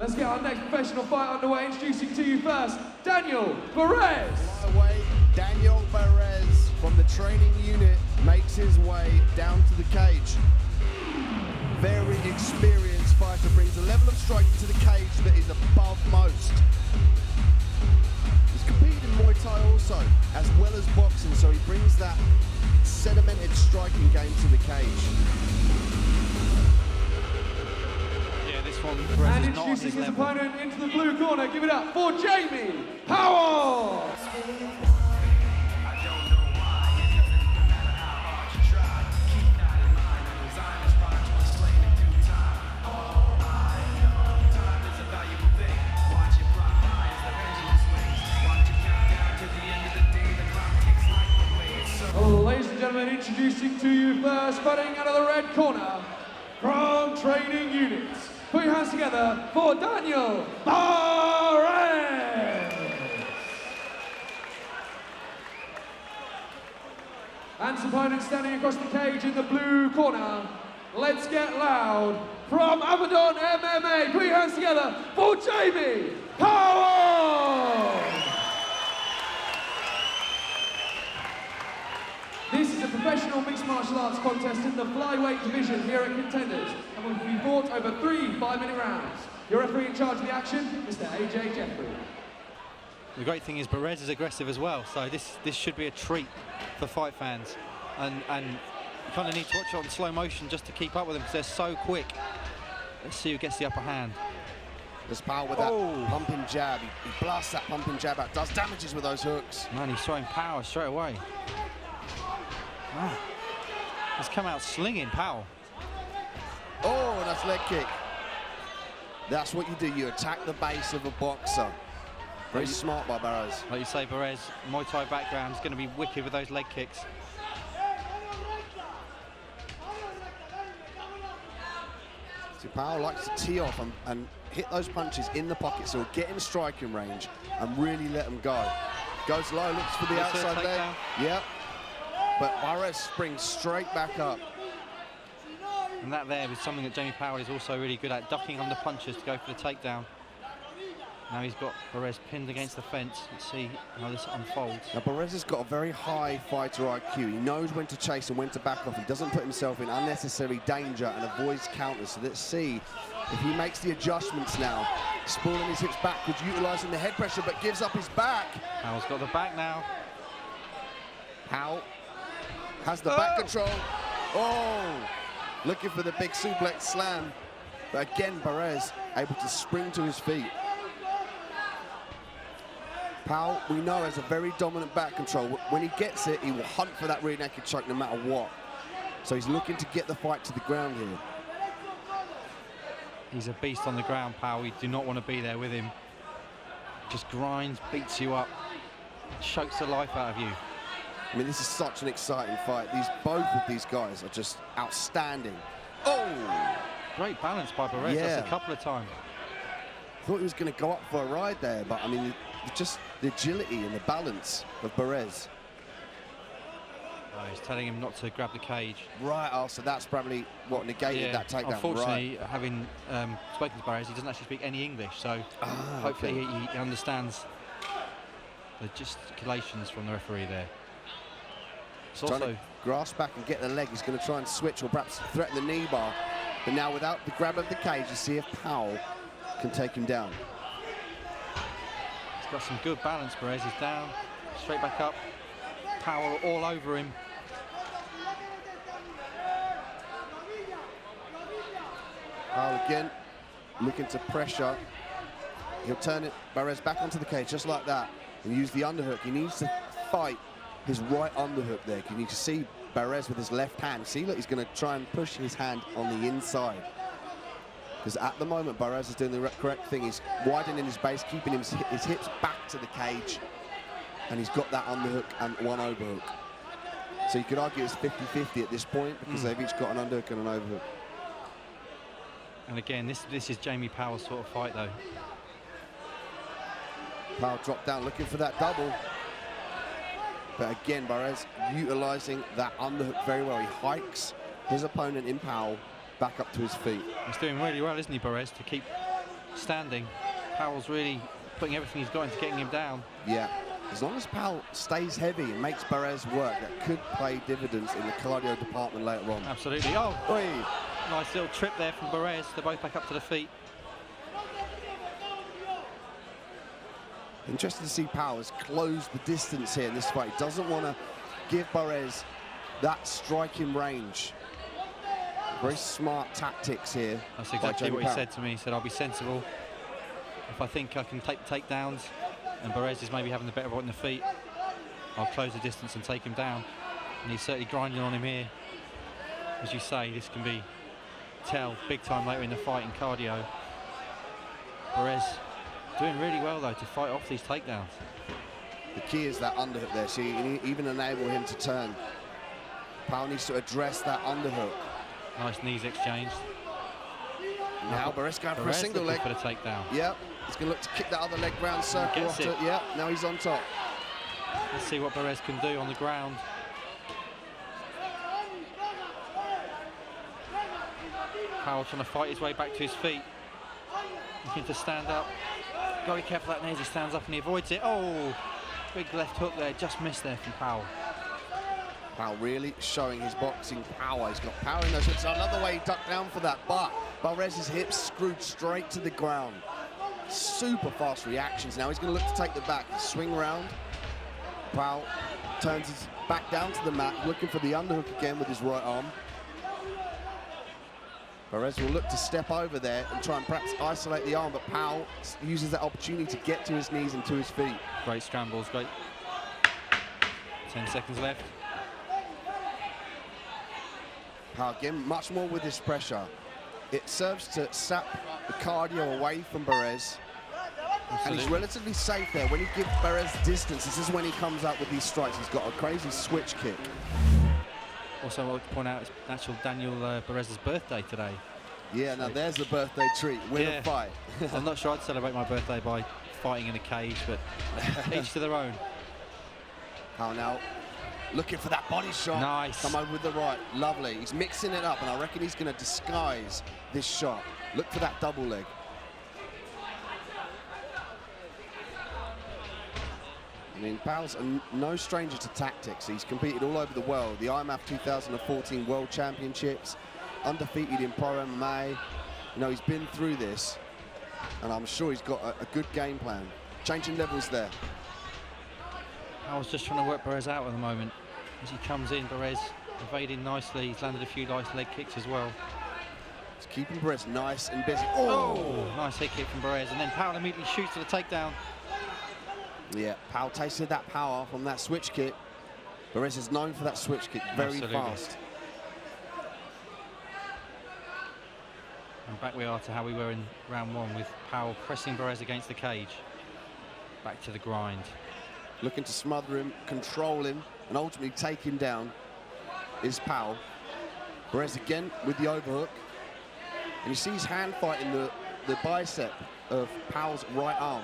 Let's get our next professional fight underway. Introducing to you first, Daniel Barez. Flyweight Daniel Barez from the training unit makes his way down to the cage. Very experienced fighter, brings a level of striking to the cage that is above most. He's competed in Muay Thai also, as well as boxing, so he brings that sedimented striking game to the cage. Yeah, this one, And Barez is not on introducing his his level. opponent into the blue corner. Give it up for Jamie Powell. Ladies and gentlemen, introducing to you first, fighting out of the red corner, from training units. Put your hands together for Daniel Barez. And his opponent standing across the cage in the blue corner. Let's get loud from Abaddon MMA. Put your hands together for Jamie Powell. This is a professional mixed martial arts contest in the flyweight division here at Contenders and will be fought over 3 5-minute rounds. Your referee in charge of the action, Mr. AJ Jeffrey. The great thing is Barez is aggressive as well, so this should be a treat for fight fans. And you kind of need to watch it on slow motion just to keep up with them because they're so quick. Let's see who gets the upper hand. There's Powell with that pumping jab. He blasts that pumping jab out, does damages with those hooks. Man, he's showing power straight away. Wow. He's come out slinging, Powell. Oh, nice leg kick. That's what you do. You attack the base of a boxer. Very smart by Barez. Like you say, Barez, Muay Thai background, is going to be wicked with those leg kicks. See, Powell likes to tee off and hit those punches in the pocket, so he'll get in striking range and really let them go. Goes low, looks for the outside leg. Yep. But Barez springs straight back up. And that there is something that Jamie Powell is also really good at, ducking under punches to go for the takedown. Now he's got Barez pinned against the fence. Let's see how this unfolds. Now Barez has got a very high fighter IQ. He knows when to chase and when to back off. He doesn't put himself in unnecessary danger and avoids counters. So let's see if he makes the adjustments now. Spooling his hips backwards, utilising the head pressure, but gives up his back. Powell's got the back now. Powell has the back control. Oh, looking for the big suplex slam. But again, Barez able to spring to his feet. Powell, we know, has a very dominant back control. When he gets it, he will hunt for that rear naked choke no matter what. So he's looking to get the fight to the ground here. He's a beast on the ground, Powell. You do not want to be there with him. Just grinds, beats you up, chokes the life out of you. I mean, this is such an exciting fight. Both of these guys are just outstanding. Oh! Great balance by Barez. Yeah. That's a couple of times. Thought he was going to go up for a ride there, but I mean, just the agility and the balance of Barez. Oh, he's telling him not to grab the cage. Right, oh, so that's probably what negated that takedown. Unfortunately, having spoken to Barez, he doesn't actually speak any English, so hopefully he understands the gesticulations from the referee there. It's trying also to grasp back and get the leg. He's going to try and switch or perhaps threaten the knee bar. But now without the grab of the cage, you see if Powell can take him down. He's got some good balance. Barez is down, straight back up. Powell all over him. Powell again, looking to pressure. He'll turn it, Barez back onto the cage, just like that, and use the underhook. He needs to fight his right underhook there. You need to see Barez with his left hand. See, look, he's going to try and push his hand on the inside. Because at the moment, Barez is doing the correct thing. He's widening his base, keeping his hips back to the cage. And he's got that underhook and one overhook. So you could argue it's 50-50 at this point because they've each got an underhook and an overhook. And again, this is Jamie Powell's sort of fight, though. Powell dropped down, looking for that double. But again, Barez utilising that underhook very well. He hikes his opponent in Powell back up to his feet. He's doing really well, isn't he, Barez, to keep standing. Powell's really putting everything he's got into getting him down. Yeah, as long as Powell stays heavy and makes Barez work, that could pay dividends in the cardio department later on. Absolutely. Oh, Oi. nice little trip there from Barez. They're both back up to the feet. Interesting to see Powell has closed the distance here in this fight. He doesn't want to give Barez that striking range. Very smart tactics here. That's exactly what he said to me. He said, I'll be sensible. If I think I can take takedowns and Barez is maybe having the better right in the feet, I'll close the distance and take him down. And he's certainly grinding on him here. As you say, this can be big time later in the fight in cardio. Barez doing really well though to fight off these takedowns. The key is that underhook there, so you even enable him to turn. Powell needs to address that underhook. Nice knees exchanged. Now Barez going for a single leg. For the takedown. Yep, he's going to look to kick that other leg round circle off to, yep, now he's on top. Let's see what Barez can do on the ground. Powell trying to fight his way back to his feet. Looking to stand up. Got to be careful that knee as he stands up and he avoids it. Oh, big left hook there, just missed there from Powell. Powell really showing his boxing power. He's got power in those hooks. Another way he ducked down for that, but Barez's hips screwed straight to the ground. Super fast reactions. Now he's going to look to take the back, swing around. Powell turns his back down to the mat, looking for the underhook again with his right arm. Barez will look to step over there and try and perhaps isolate the arm, but Powell uses that opportunity to get to his knees and to his feet. Great scrambles, great. 10 seconds left. Powell again, much more with this pressure. It serves to sap the cardio away from Barez. Absolutely. And he's relatively safe there. When he gives Barez distance, this is when he comes out with these strikes. He's got a crazy switch kick. Also, I want to point out it's actual Daniel Barez's birthday today. Yeah, now there's the birthday treat. Win a fight. I'm not sure I'd celebrate my birthday by fighting in a cage, but each to their own. Powell now looking for that body shot. Nice. Come over with the right. Lovely. He's mixing it up, and I reckon he's going to disguise this shot. Look for that double leg. I mean, Powell's no stranger to tactics. He's competed all over the world. The IMAF 2014 World Championships, undefeated in Pro MMA. You know, he's been through this, and I'm sure he's got a good game plan. Changing levels there. I was just trying to work Barez out at the moment. As he comes in, Barez evading nicely. He's landed a few nice leg kicks as well. He's keeping Barez nice and busy. Oh, nice head kick from Barez, and then Powell immediately shoots for the takedown. Yeah, Powell tasted that power from that switch kick. Barez is known for that switch kick, very fast. And back we are to how we were in round one, with Powell pressing Barez against the cage. Back to the grind. Looking to smother him, control him, and ultimately take him down is Powell. Barez again with the overhook. And you see his hand fighting the bicep of Powell's right arm.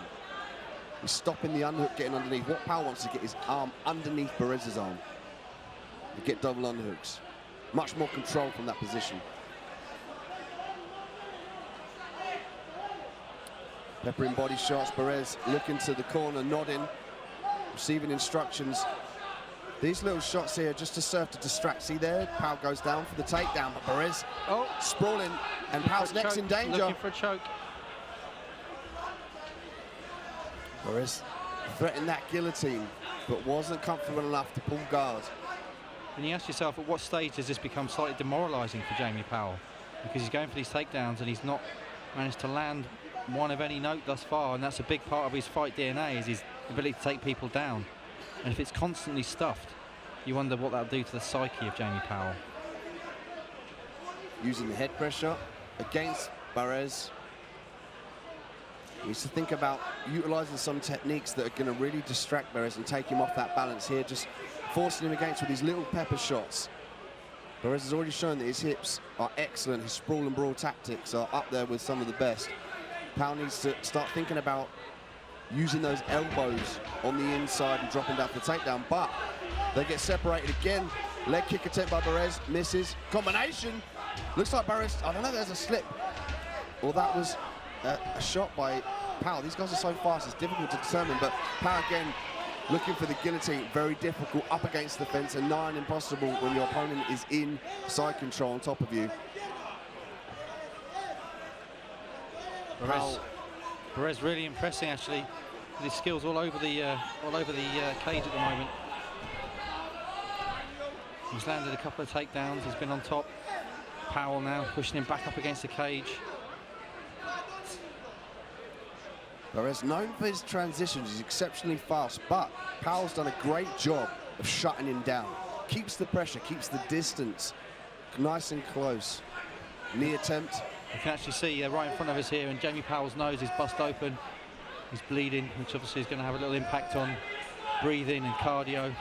He's stopping the underhook, getting underneath. What Powell wants to get his arm underneath Barez's arm. You get double underhooks. Much more control from that position. Peppering body shots. Barez looking to the corner, nodding, receiving instructions. These little shots here just to serve to distract. See there, Powell goes down for the takedown, but Barez sprawling, and Powell's next in danger. Looking for a choke. Barez threatened that guillotine, but wasn't comfortable enough to pull guard. And you ask yourself, at what stage does this become slightly demoralising for Jamie Powell? Because he's going for these takedowns and he's not managed to land one of any note thus far, and that's a big part of his fight DNA, is his ability to take people down. And if it's constantly stuffed, you wonder what that'll do to the psyche of Jamie Powell. Using the head pressure against Barez. He needs to think about utilising some techniques that are going to really distract Barez and take him off that balance here, just forcing him against with these little pepper shots. Barez has already shown that his hips are excellent. His sprawl and brawl tactics are up there with some of the best. Powell needs to start thinking about using those elbows on the inside and dropping down for the takedown, but they get separated again. Leg kick attempt by Barez, misses. Combination. Looks like Barez, I don't know, there's a slip. Or that was a shot by Powell. These guys are so fast, it's difficult to determine, but Powell again looking for the guillotine, very difficult up against the fence, and nigh on impossible when your opponent is in side control on top of you. Barez really impressing actually, with his skills all over the cage at the moment. He's landed a couple of takedowns, he's been on top. Powell now pushing him back up against the cage. Barez, known for his transitions, he's exceptionally fast, but Powell's done a great job of shutting him down. Keeps the pressure, keeps the distance nice and close. Knee attempt. You can actually see right in front of us here, and Jamie Powell's nose is bust open. He's bleeding, which obviously is going to have a little impact on breathing and cardio.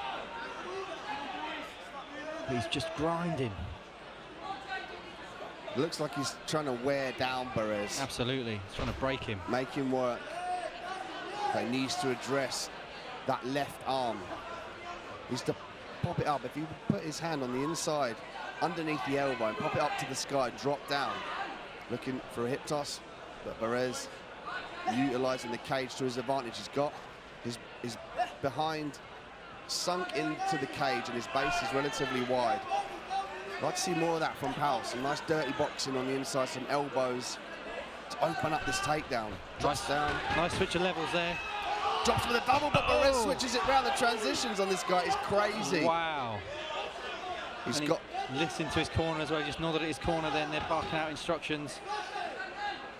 But he's just grinding. Looks like he's trying to wear down Barez. Absolutely, he's trying to break him. Make him work. He needs to address that left arm. He needs to pop it up. If you put his hand on the inside, underneath the elbow, and pop it up to the sky, drop down. Looking for a hip toss, but Barez utilizing the cage to his advantage. He's got his behind sunk into the cage, and his base is relatively wide. I'd like to see more of that from Powell. Some nice dirty boxing on the inside, some elbows to open up this takedown. Drops down. Nice switch of levels there. Drops with a double, but Barez switches it round. The transitions on this guy is crazy. Wow. He's and got... listened to his corner as well. He just nodded at his corner then. They're barking out instructions.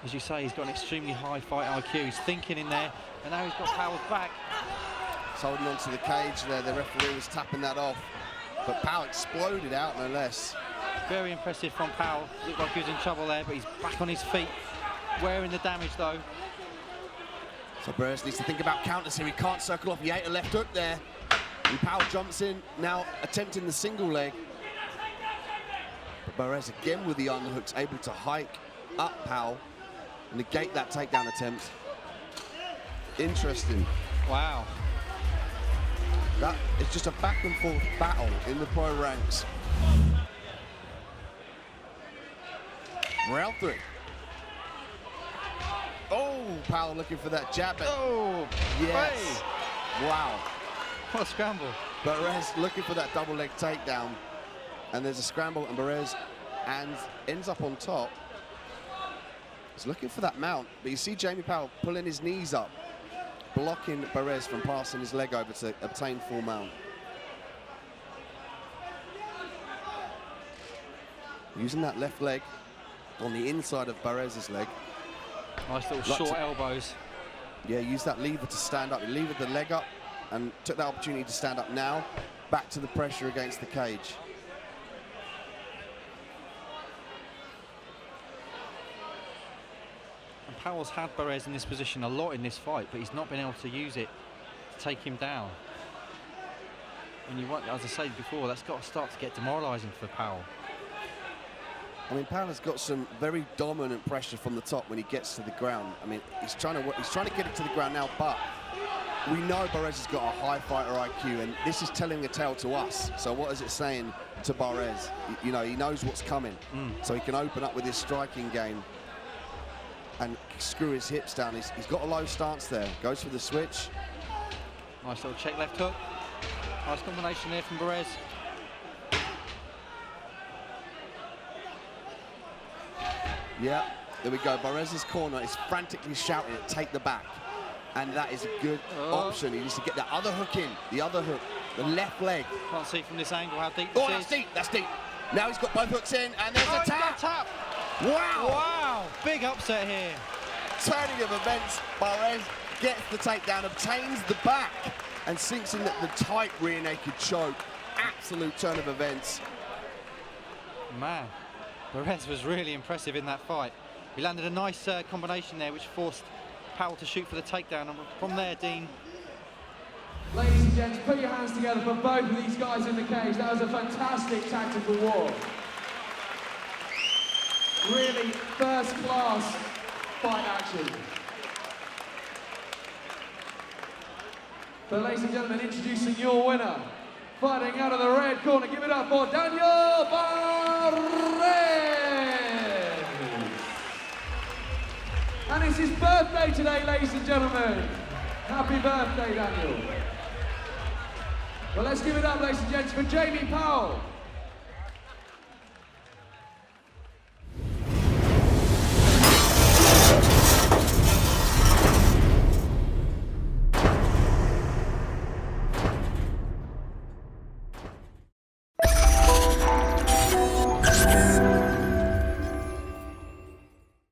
As you say, he's got an extremely high fight IQ. He's thinking in there, and now he's got Powell's back. He's holding onto the cage there. The referee was tapping that off. But Powell exploded out, no less. Very impressive from Powell. Looked like he was in trouble there, but he's back on his feet. Wearing the damage, though. So Barez needs to think about counters here. He can't circle off. He ate a left hook there. And Powell jumps in, now attempting the single leg. But Barez again with the underhooks, able to hike up Powell and negate that takedown attempt. Interesting. Wow. That is just a back and forth battle in the pro ranks. Round 3. Oh, Powell looking for that jab. Oh, yes. Hey. Wow. What a scramble. Barez looking for that double leg takedown. And there's a scramble, and Barez ends up on top. He's looking for that mount, but you see Jamie Powell pulling his knees up, blocking Barez from passing his leg over to obtain full mount. Using that left leg on the inside of Barez's leg. Nice little short elbows. Yeah, use that lever to stand up. He levered the leg up and took that opportunity to stand up now. Back to the pressure against the cage. And Powell's had Barez in this position a lot in this fight, but he's not been able to use it to take him down. And you want, as I said before, that's got to start to get demoralising for Powell. I mean, Powell has got some very dominant pressure from the top when he gets to the ground. I mean, he's trying to get it to the ground now, but we know Barez has got a high fighter IQ, and this is telling a tale to us. So what is it saying to Barez? You know, he knows what's coming, so he can open up with his striking game and screw his hips down. He's got a low stance there. Goes for the switch. Nice little check left hook. Nice combination there from Barez. Yeah, there we go. Barez's corner is frantically shouting, take the back. And that is a good option. He needs to get that other hook in. The other hook, the left leg. Can't see from this angle how deep this is. That's deep, that's deep. Now he's got both hooks in, and there's a tap. Wow. Wow, big upset here. Turning of events, Barez gets the takedown, obtains the back, and sinks in the tight rear naked choke. Absolute turn of events. Man, Barez was really impressive in that fight. He landed a nice combination there, which forced Powell to shoot for the takedown. And from there, Dean. Ladies and gents, put your hands together for both of these guys in the cage. That was a fantastic tactical war. Really first-class fight action. So, ladies and gentlemen, introducing your winner. Fighting out of the red corner, give it up for Daniel Barez. And it's his birthday today, ladies and gentlemen. Happy birthday, Daniel. Well, let's give it up, ladies and gents, for Jamie Powell.